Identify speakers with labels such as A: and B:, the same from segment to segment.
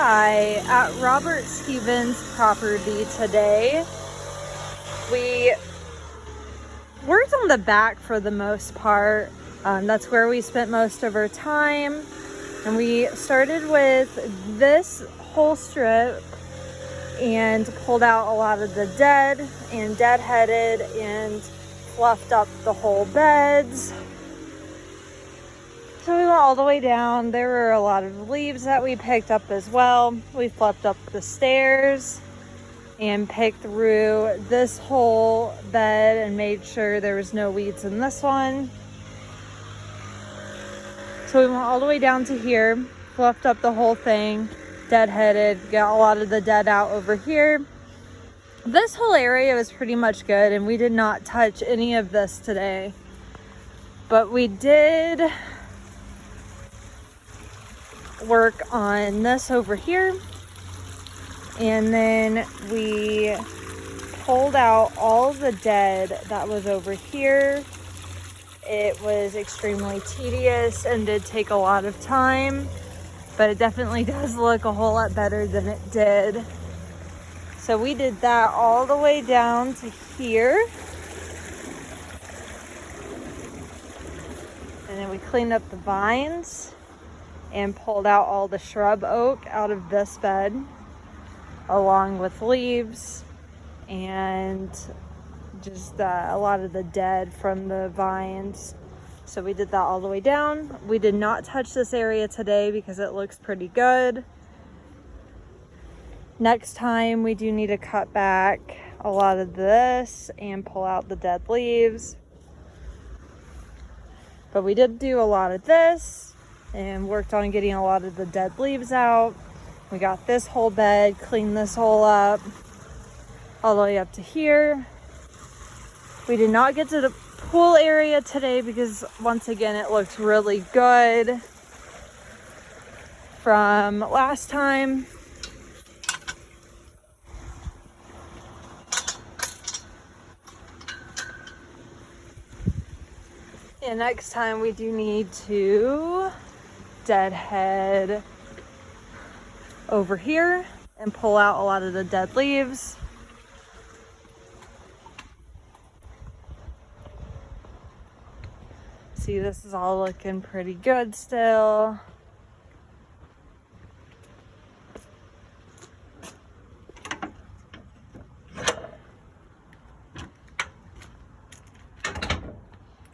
A: Hi, at Robert Stevens property today. We worked on the back for the most part. That's where we spent most of our time. And we started with this whole strip and pulled out a lot of the dead and deadheaded and fluffed up the whole beds. So we went all the way down. There were a lot of leaves that we picked up as well. We flipped up the stairs and picked through this whole bed and made sure there was no weeds in this one. So we went all the way down to here, fluffed up the whole thing, deadheaded, got a lot of the dead out over here. This whole area was pretty much good, and we did not touch any of this today. But we did work on this over here, and then we pulled out all the dead that was over here. It was extremely tedious and did take a lot of time, but it definitely does look a whole lot better than it did. So we did that all the way down to here, and then we cleaned up the vines and pulled out all the shrub oak out of this bed, along with leaves and just a lot of the dead from the vines. So we did that all the way down. We did not touch this area today because it looks pretty good. Next time we do need to cut back a lot of this and pull out the dead leaves. But we did do a lot of this and worked on getting a lot of the dead leaves out. We got this whole bed, cleaned this hole up all the way up to here. We did not get to the pool area today because once again it looks really good from last time. And next time we do need to deadhead over here and pull out a lot of the dead leaves. See, this is all looking pretty good still.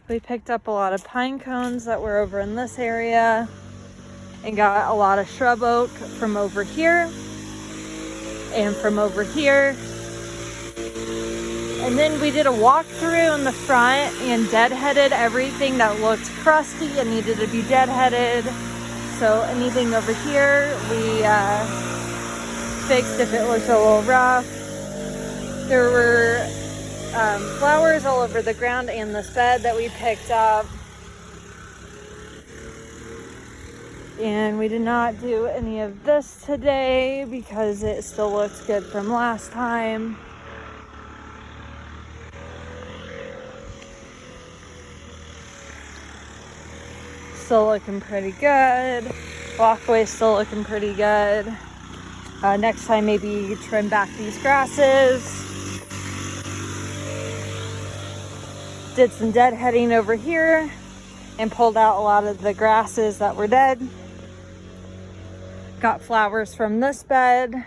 A: We picked up a lot of pine cones that were over in this area and got a lot of shrub oak from over here and from over here. And then we did a walkthrough in the front and deadheaded everything that looked crusty and needed to be deadheaded. So anything over here we fixed if it looked a little rough. There were flowers all over the ground and this bed that we picked up. And we did not do any of this today because it still looks good from last time. Still looking pretty good. Walkway's still looking pretty good. Next time maybe trim back these grasses. Did some deadheading over here and pulled out a lot of the grasses that were dead. Got flowers from this bed.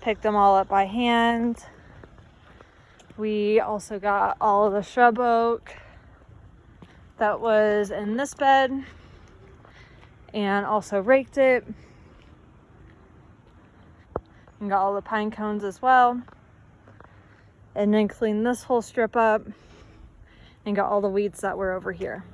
A: Picked them all up by hand. We also got all of the shrub oak that was in this bed and also raked it. And got all the pine cones as well. And then cleaned this whole strip up and got all the weeds that were over here.